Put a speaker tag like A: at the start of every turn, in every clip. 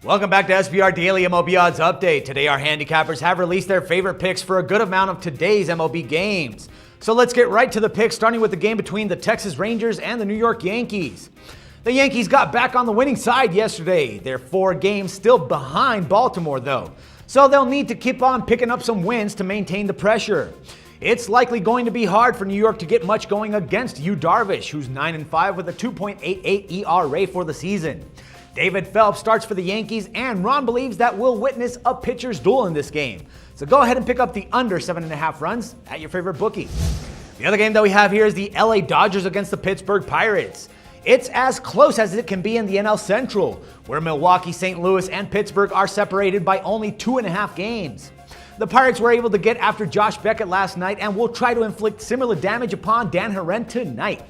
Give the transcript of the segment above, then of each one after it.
A: Welcome back to SBR Daily MLB Odds Update. Today our handicappers have released their favorite picks for a good amount of today's MLB games. So let's get right to the picks, starting with the game between the Texas Rangers and the New York Yankees. The Yankees got back on the winning side yesterday. They're 4 games still behind Baltimore though, so they'll need to keep on picking up some wins to maintain the pressure. It's likely going to be hard for New York to get much going against Yu Darvish, who's 9-5 with a 2.88 ERA for the season. David Phelps starts for the Yankees, and Ron believes that we'll witness a pitcher's duel in this game. So go ahead and pick up the under 7.5 runs at your favorite bookie. The other game that we have here is the LA Dodgers against the Pittsburgh Pirates. It's as close as it can be in the NL Central, where Milwaukee, St. Louis, and Pittsburgh are separated by only 2.5 games. The Pirates were able to get after Josh Beckett last night and will try to inflict similar damage upon Dan Herrera tonight.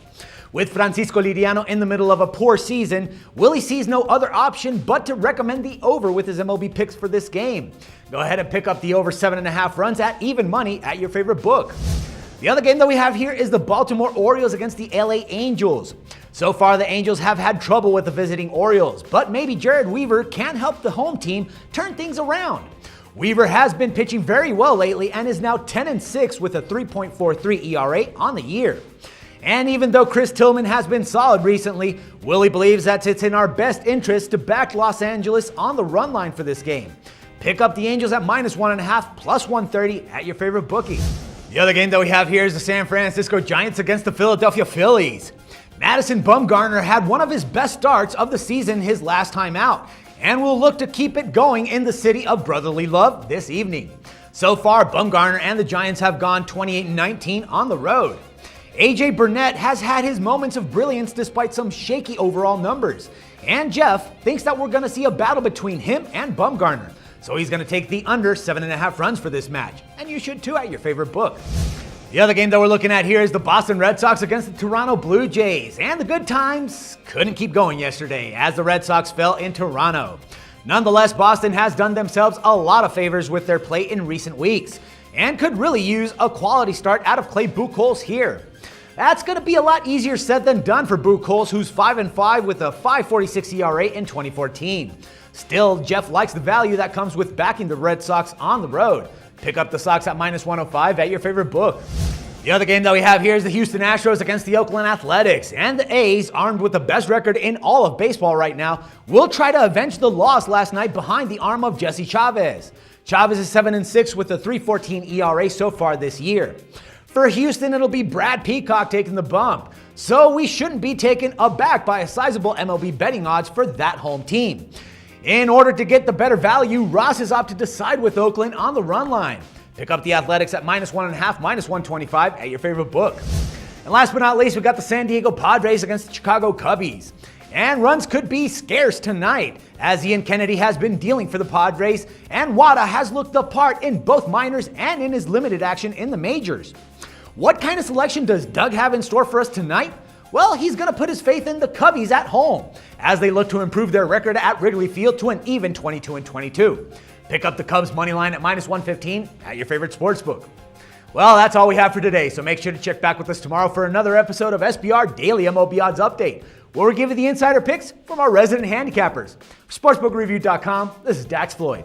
A: With Francisco Liriano in the middle of a poor season, Willie sees no other option but to recommend the over with his MLB picks for this game. Go ahead and pick up the over 7.5 runs at even money at your favorite book. The other game that we have here is the Baltimore Orioles against the LA Angels. So far, the Angels have had trouble with the visiting Orioles, but maybe Jared Weaver can help the home team turn things around. Weaver has been pitching very well lately and is now 10-6 with a 3.43 ERA on the year. And even though Chris Tillman has been solid recently, Willie believes that it's in our best interest to back Los Angeles on the run line for this game. Pick up the Angels at -1.5 plus 130 at your favorite bookie. The other game that we have here is the San Francisco Giants against the Philadelphia Phillies. Madison Bumgarner had one of his best starts of the season his last time out, and will look to keep it going in the city of brotherly love this evening. So far, Bumgarner and the Giants have gone 28-19 on the road. AJ Burnett has had his moments of brilliance despite some shaky overall numbers, and Jeff thinks that we're going to see a battle between him and Bumgarner, so he's going to take the under 7.5 runs for this match, and you should too at your favorite book. The other game that we're looking at here is the Boston Red Sox against the Toronto Blue Jays, and the good times couldn't keep going yesterday as the Red Sox fell in Toronto. Nonetheless, Boston has done themselves a lot of favors with their play in recent weeks, and could really use a quality start out of Clay Buchholz here. That's going to be a lot easier said than done for Buchholz, who's 5-5 with a 5.46 ERA in 2014. Still, Jeff likes the value that comes with backing the Red Sox on the road. Pick up the Sox at -105 at your favorite book. The other game that we have here is the Houston Astros against the Oakland Athletics, and the A's, armed with the best record in all of baseball right now, will try to avenge the loss last night behind the arm of Jesse Chavez. Chavez is 7-6 with a 3.14 ERA so far this year. For Houston, it'll be Brad Peacock taking the bump, so we shouldn't be taken aback by a sizable MLB betting odds for that home team. In order to get the better value, Ross has opted to side with Oakland on the run line. Pick up the Athletics at -1.5, -125 at your favorite book. And last but not least, we got the San Diego Padres against the Chicago Cubbies. And runs could be scarce tonight, as Ian Kennedy has been dealing for the Padres, and Wada has looked the part in both minors and in his limited action in the majors. What kind of selection does Doug have in store for us tonight? Well, he's going to put his faith in the Cubbies at home, as they look to improve their record at Wrigley Field to an even 22-22. Pick up the Cubs money line at -115 at your favorite sportsbook. Well, that's all we have for today, so make sure to check back with us tomorrow for another episode of SBR Daily MLB Odds Update, where we give you the insider picks from our resident handicappers. For SportsbookReview.com, this is Dax Floyd.